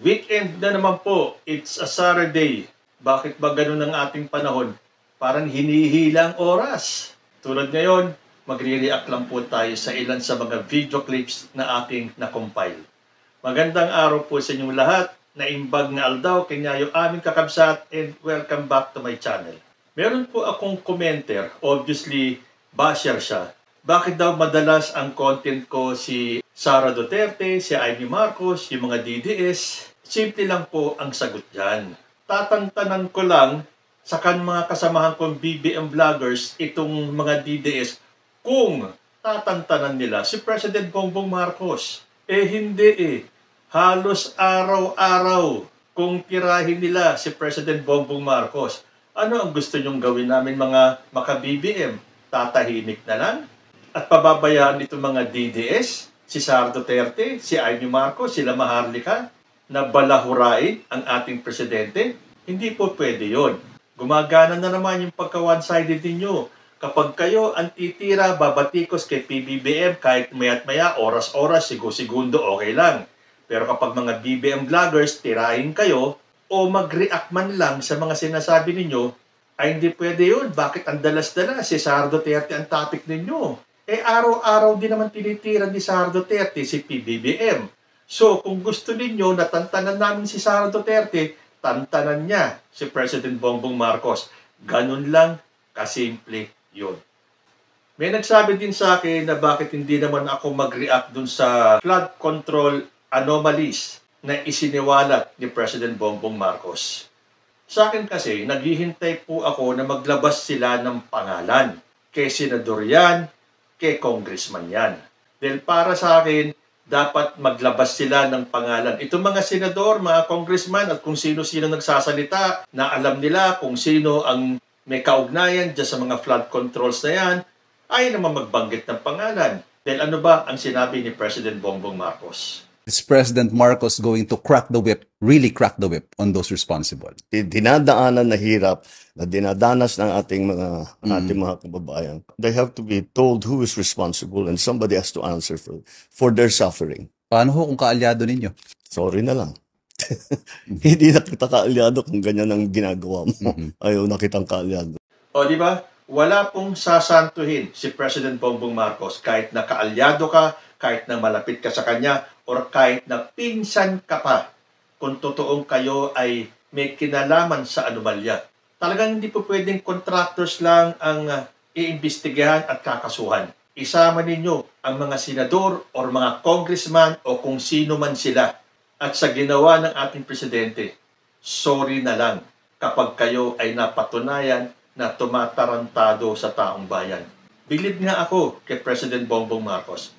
Weekend na naman po. It's a Saturday. Bakit ba ganun ang ating panahon? Parang hinihilang oras. Tulad ngayon, magre-react lang po tayo sa ilan sa mga video clips na ating na-compile. Magandang araw po sa inyong lahat. Naimbag nga aldaw, kanyayo aming kakabsat, and welcome back to my channel. Meron po akong commenter, obviously, basher siya. Bakit daw madalas ang content ko si Sara Duterte, si Amy Marcos, yung mga DDS? Simple lang po ang sagot dyan. Tatantanan ko lang sa mga kasamahan kong BBM vloggers itong mga DDS kung tatantanan nila si President Bongbong Marcos. Hindi Halos araw-araw kung tirahin nila si President Bongbong Marcos. Ano ang gusto nyong gawin namin mga maka-BBM? Tatahimik na lang? At pababayaan itong mga DDS, si Sara Duterte, si Amy Marcos, sila Maharlika, na balahurain ang ating presidente? Hindi po pwede yon. Gumagana na naman yung pagka-one-sided ninyo. Kapag kayo ang titira, babatikos kay PBBM, kahit maya't maya, oras-oras, segundo, okay lang. Pero kapag mga BBM vloggers, tirahin kayo, o mag-react man lang sa mga sinasabi ninyo, ay hindi pwede yun. Bakit ang dalas-dalas si Sara Duterte ang topic ninyo? Araw-araw din naman tinitira ni Sara Duterte si PBBM. So, kung gusto ninyo na tantanan namin si Sara Duterte, tantanan niya si President Bongbong Marcos. Ganun lang, kasimple yun. May nagsabi din sa akin na bakit hindi naman ako mag-react dun sa flood control anomalies na isiniwalat ni President Bongbong Marcos. Sa akin kasi, naghihintay po ako na maglabas sila ng pangalan. Kay senador yan, kay congressman yan. Dahil para sa akin, dapat maglabas sila ng pangalan. Itong mga senador, mga congressman, at kung sino-sino nagsasalita, na alam nila kung sino ang may kaugnayan dyan sa mga flood controls na yan, ay naman magbanggit ng pangalan. Dahil ano ba ang sinabi ni President Bongbong Marcos? Is President Marcos going to crack the whip, really crack the whip on those responsible? Dinadaanan na hirap na dinadanas ng ating mga kababayan. They have to be told who is responsible and somebody has to answer for their suffering. Paano ho kung kaalyado ninyo? Sorry na lang. Hindi na kita kaalyado kung ganyan ang ginagawa mo. Ayaw na kitang kaalyado. O di ba? Wala pong sasantuhin si President Bongbong Marcos kahit na kaalyado ka, kahit na malapit ka sa kanya, or kahit na pinsan ka pa, kung totoong kayo ay may kinalaman sa anomalya. Talagang hindi po pwedeng contractors lang ang iimbestigahan at kakasuhan. Isama ninyo ang mga senador or mga congressman o kung sino man sila. At sa ginawa ng ating presidente, sorry na lang kapag kayo ay napatunayan na tumatarantado sa taong bayan. Bilib nga ako kay President Bongbong Marcos.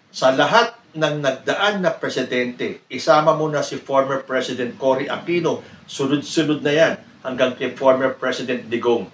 Sa lahat ng nagdaan na presidente, isama mo na si former President Cory Aquino, sunod-sunod na yan hanggang kay former President Digong.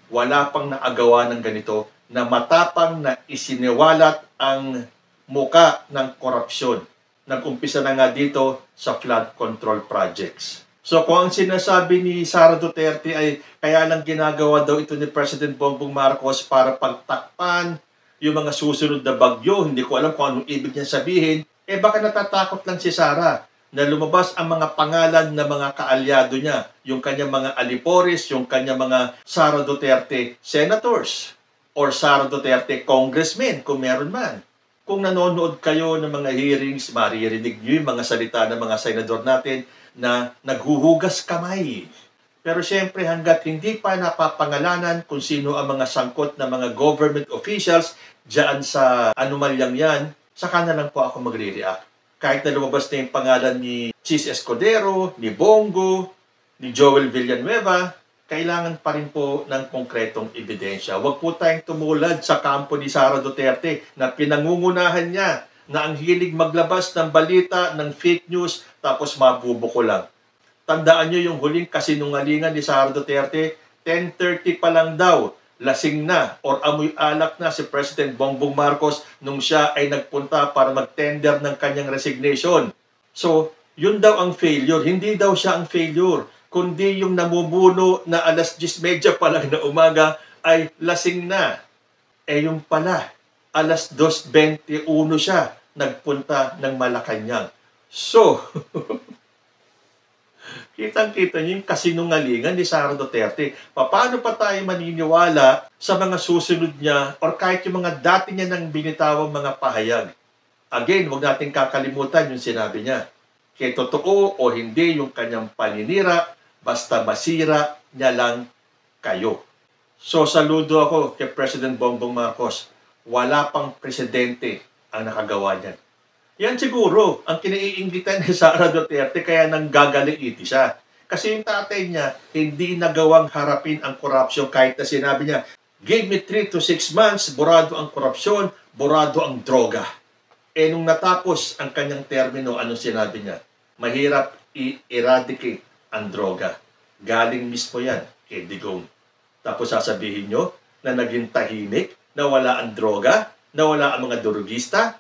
Wala pang naagawa ng ganito na matapang na isiniwalat ang muka ng korupsyon. Nag-umpisa na nga dito sa flood control projects. So kung ang sinasabi ni Sara Duterte ay kaya lang ginagawa daw ito ni President Bongbong Marcos para pagtakpan yung mga susunod na bagyo, hindi ko alam kung anong ibig niya sabihin, baka natatakot lang si Sara na lumabas ang mga pangalan ng mga kaalyado niya, yung kanyang mga alipores, yung kanyang mga Sara Duterte senators, or Sara Duterte congressmen, kung meron man. Kung nanonood kayo ng mga hearings, maririnig niyo yung mga salita ng mga senador natin na naghuhugas kamay. Pero siyempre hanggat hindi pa napapangalanan kung sino ang mga sangkot na mga government officials diyan sa anomalyang yan, saka na lang po ako magre-react. Kahit na lumabas na yung pangalan ni Chis Escudero, ni Bongo, ni Joel Villanueva, kailangan pa rin po ng konkretong ebidensya. Huwag po tayong tumulad sa kampo ni Sara Duterte na pinangungunahan niya na ang hilig maglabas ng balita, ng fake news, tapos mabubuko lang. Tandaan nyo yung huling kasinungalingan ni Sara Duterte, 10:30 pa lang daw, lasing na or amoy alak na si President Bongbong Marcos nung siya ay nagpunta para mag-tender ng kanyang resignation. So, yun daw ang failure. Hindi daw siya ang failure, kundi yung namumuno na alas 10:30 pa lang na umaga ay lasing na. Yung pala, alas 2:21 siya nagpunta ng Malacanang. So, Kitang-kita niyo yung kasinungalingan ni Sara Duterte. Paano pa tayo maniniwala sa mga susunod niya or kahit yung mga dati niya nang binitawang mga pahayag? Again, huwag natin kakalimutan yung sinabi niya. Kaya totoo o hindi yung kanyang paninira, basta masira niya lang kayo. So, saludo ako kay President Bongbong Marcos. Wala pang presidente ang nakagawa niyan. Yan siguro ang kinaiingitan ni Sara Duterte kaya nanggagaling-iti siya. Kasi yung tatay niya hindi nagawang harapin ang korupsyon kahit na sinabi niya, give me 3 to 6 months, burado ang korupsyon, burado ang droga. Eh nung natapos ang kanyang termino, anong sinabi niya? Mahirap i-eradicate ang droga. Galing mismo yan kay Digong. Tapos sasabihin nyo na naging tahimik, na wala ang droga, na wala ang mga drugista,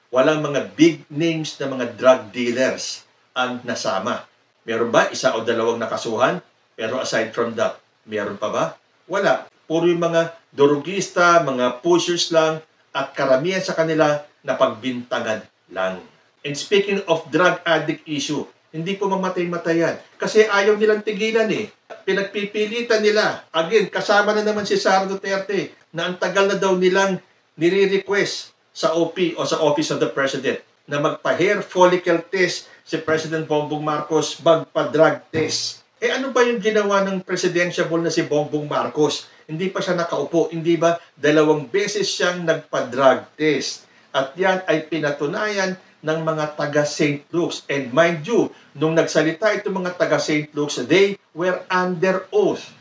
walang mga big names na mga drug dealers ang nasama. Meron ba isa o dalawang nakasuhan? Pero aside from that, meron pa ba? Wala. Puro yung mga drugista, mga pushers lang, at karamihan sa kanila na pagbintangan lang. And speaking of drug addict issue, hindi po mamatay-matayan. Kasi ayaw nilang tigilan eh. Pinagpipilitan nila. Again, kasama na naman si Sara Duterte na ang tagal na daw nilang nire-request sa OP o sa Office of the President na magpa-hair follicle test si President Bongbong Marcos, magpa-drug test. Eh ano ba yung ginawa ng presidentiable na si Bongbong Marcos? Hindi pa siya nakaupo, hindi ba 2 beses siyang nagpa-drug test? At yan ay pinatunayan ng mga taga St. Luke's. And mind you, nung nagsalita itong mga taga St. Luke's, they were under oath.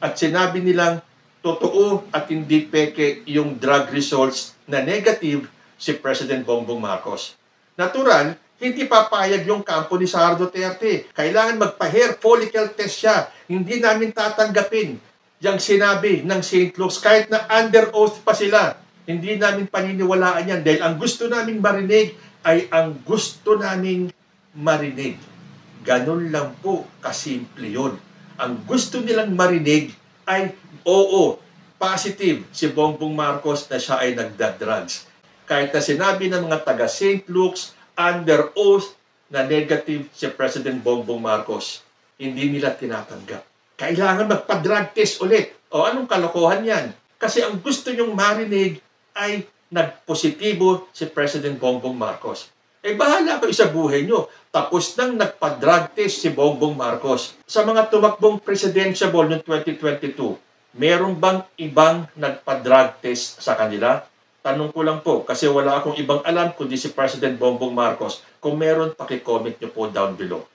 At sinabi nilang totoo at hindi peke yung drug results na negative si President Bongbong Marcos. Natural, hindi papayag yung kampo ni Sara Duterte. Kailangan magpa-hair follicle test siya. Hindi namin tatanggapin yung sinabi ng St. Luke's kahit na under oath pa sila. Hindi namin paniniwalaan yan dahil ang gusto naming marinig ay ang gusto naming marinig. Ganun lang po kasimple yun. Ang gusto nilang marinig ay oo, positive si Bongbong Marcos na siya ay nagda-drugs. Kahit na sinabi ng mga taga St. Luke's under oath na negative si President Bongbong Marcos, hindi nila tinatanggap. Kailangan magpa-drug test ulit. O anong kalokohan yan? Kasi ang gusto nyong marinig ay nagpositibo si President Bongbong Marcos. Eh bahala kayo sa buhay nyo. Tapos nang nagpa-drug test si Bongbong Marcos. Sa mga tumakbong presidentiable noong 2022, meron bang ibang nagpa-drug test sa kanila? Tanong ko lang po, kasi wala akong ibang alam kundi si President Bongbong Marcos. Kung meron, pakicomment nyo po down below.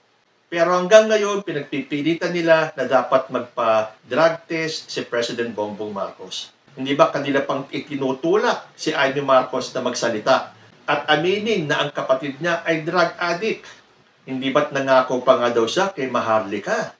Pero hanggang ngayon, pinagpipilitan nila na dapat magpa-drug test si President Bongbong Marcos. Hindi ba kanila pang itinutulak si Amy Marcos na magsalita at aminin na ang kapatid niya ay drug addict? Hindi ba't nangako pa nga daw siya kay Maharlika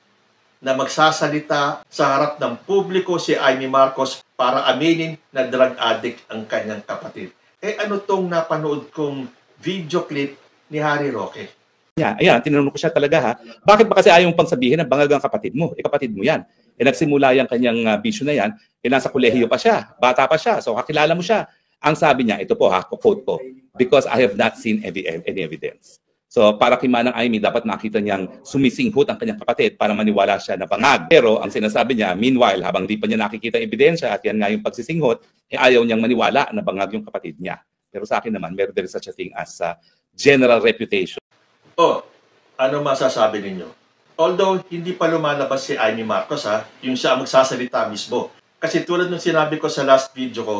na magsasalita sa harap ng publiko si Amy Marcos para aminin na drug addict ang kanyang kapatid? Eh ano tong napanood kong video clip ni Harry Roque? Ayan, tinanong ko siya talaga ha. Bakit ba kasi ayaw pang sabihin na bangag ang kapatid mo? Kapatid mo yan. Nagsimula yung kanyang bisyo na yan. Nasa kolehiyo pa siya. Bata pa siya. So kakilala mo siya. Ang sabi niya, ito po ha, quote ko. Because I have not seen any evidence. So para kay Manang Amy, dapat nakita niyang sumisinghot ang kanyang kapatid para maniwala siya na bangag. Pero ang sinasabi niya, meanwhile, habang di pa niya nakikita ebidensya at yan nga yung pagsisinghot, ayaw niyang maniwala na bangag yung kapatid niya. Pero sa akin naman, there is such a thing as general reputation. Ano masasabi ninyo? Although, hindi pa lumalabas si Amy Marcos yung siya magsasalita mismo. Kasi tulad ng sinabi ko sa last video ko,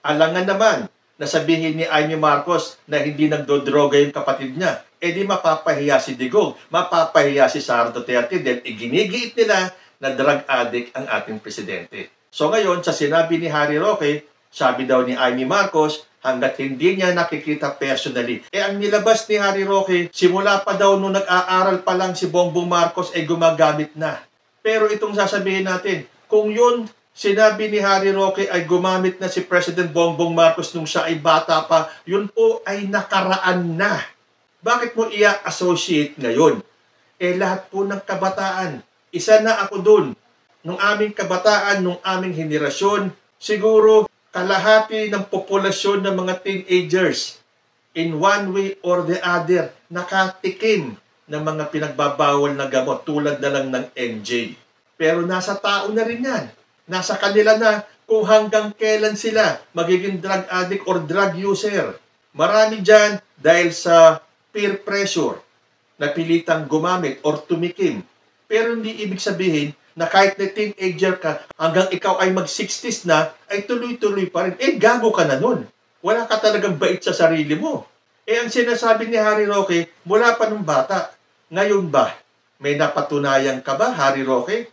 alangan naman na sabihin ni Amy Marcos na hindi nagdodroga yung kapatid niya. Eh di mapapahiya si Digong, mapapahiya si Sara Duterte dahil iginigiit nila na drug addict ang ating presidente. So ngayon, sa sinabi ni Harry Roque, sabi daw ni Amy Marcos, hanggat hindi niya nakikita personally. Eh ang nilabas ni Harry Roque, simula pa daw nung nag-aaral pa lang si Bongbong Marcos ay gumagamit na. Pero itong sasabihin natin, kung yun sinabi ni Harry Roque ay gumamit na si President Bongbong Marcos nung siya ay bata pa, yun po ay nakaraan na. Bakit mo i-associate ngayon? Eh lahat po ng kabataan, isa na ako dun. Nung aming kabataan, nung aming henerasyon, siguro kalahati ng populasyon ng mga teenagers in one way or the other nakatikim ng mga pinagbabawal na gamot tulad na lang ng NJ. Pero nasa tao na rin yan. Nasa kanila na kung hanggang kailan sila magiging drug addict or drug user. Marami dyan dahil sa peer pressure na pilitang gumamit or tumikim. Pero hindi ibig sabihin na kahit na teenager ka, hanggang ikaw ay mag-60s na, ay tuloy-tuloy pa rin. Gago ka na nun. Wala ka talagang bait sa sarili mo. Ang sinasabi ni Harry Roque, mula pa nung bata, ngayon ba, may napatunayan ka ba, Harry Roque?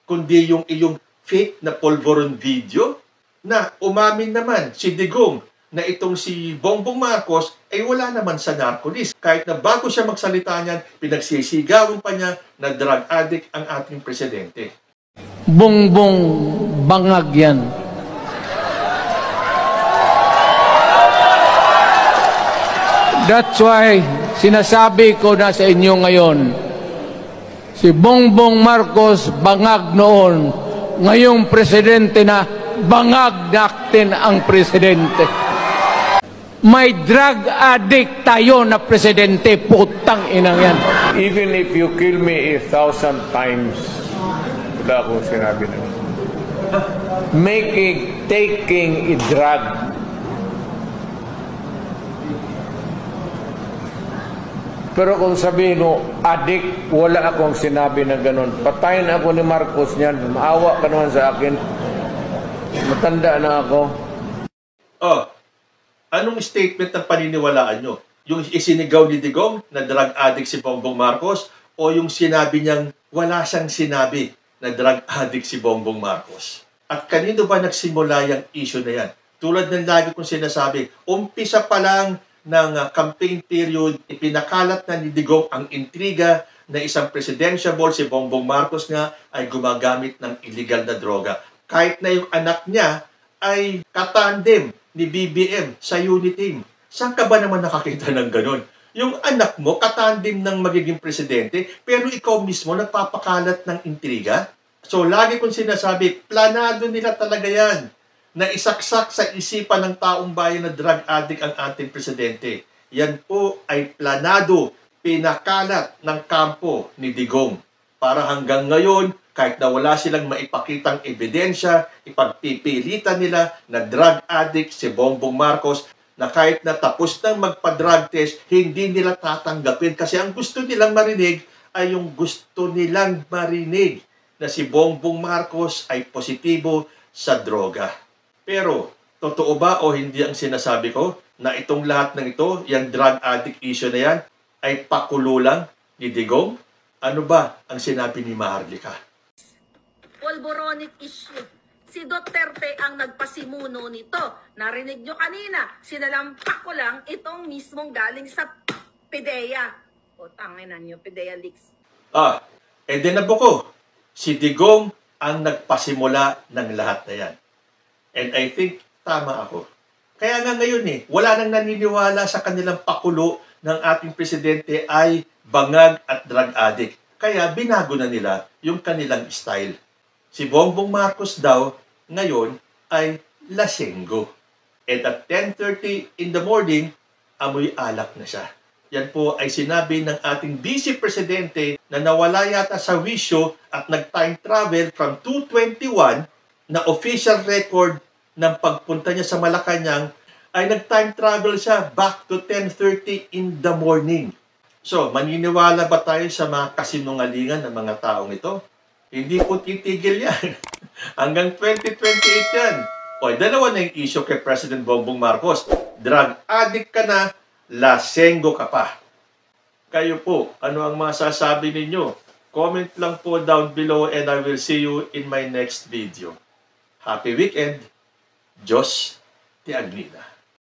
Kundi yung iyong fake na polvoron video na umamin naman si Digong na itong si Bongbong Marcos ay wala naman sa narco-list. Kahit na bago siya magsalita niyan, pinagsisigawan pa niya na drug addict ang ating presidente. Bongbong bangag yan. That's why sinasabi ko na sa inyo ngayon, si Bongbong Marcos bangag noon, ngayong presidente na bangag natin ang presidente. May drug addict tayo na presidente, putang inang yan. Even if you kill me 1,000 times, wala akong sinabi na. Taking a drug, pero kung sabihin mo, addict, wala akong sinabi na ganun. Patayin ako ni Marcos niyan. Maawa ka naman sa akin. Matanda na ako. Anong statement ng paniniwalaan nyo? Yung isinigaw ni Digong na drug addict si Bongbong Marcos o yung sinabi niyang wala siyang sinabi na drug addict si Bongbong Marcos? At kanino ba nagsimula yung issue na yan? Tulad ng lagi kong sinasabi, umpisa pa lang ng campaign period, ipinakalat na ni Digong ang intriga na isang presidentiable si Bongbong Marcos nga ay gumagamit ng illegal na droga. Kahit na yung anak niya ay katandem ni BBM sa unit team. Saan ka ba naman nakakita ng ganun? Yung anak mo katandem ng magiging presidente, pero ikaw mismo nagpapakalat ng intriga? So lagi kong sinasabi, planado nila talaga yan na isaksak sa isipan ng taong bayan na drug addict ang ating presidente. Yan po ay planado, pinakalat ng kampo ni Digong. Para hanggang ngayon, kahit na wala silang maipakitang ebidensya, ipagpipilitan nila na drug addict si Bongbong Marcos na kahit na tapos nang magpa-drug test, hindi nila tatanggapin. Kasi ang gusto nilang marinig ay yung gusto nilang marinig na si Bongbong Marcos ay positibo sa droga. Pero, totoo ba o hindi ang sinasabi ko na itong lahat ng ito, yung drug addict issue na yan, ay pakulo lang ni Digong? Ano ba ang sinabi ni Maharlika? Polboronic issue. Si Duterte ang nagpasimuno nito. Narinig nyo kanina, sinalampak ko lang itong mismong galing sa PDEA. O tanginan nyo, PDEA leaks. Nabuko. Si Digong ang nagpasimula ng lahat na yan. And I think tama ako. Kaya nga ngayon wala nang naniniwala sa kanilang pakulo ng ating presidente ay bangag at drug addict. Kaya binago na nila yung kanilang style. Si Bongbong Marcos daw ngayon ay lasenggo. And at 10:30 in the morning, amoy alak na siya. Yan po ay sinabi ng ating Vice Presidente na nawala yata sa wisyo at nag-time travel from 2:21 na official record ng pagpunta niya sa Malacanang ay nag-time travel siya back to 10:30 in the morning. So, maniniwala ba tayo sa mga kasinungalingan ng mga taong ito? Hindi po titigil yan. Hanggang 2028 yan. Dalawa na yung issue kay President Bongbong Marcos. Drug addict ka na, lasenggo ka pa. Kayo po, ano ang masasabi ninyo? Comment lang po down below and I will see you in my next video. Happy weekend! Diyos ti Agnina.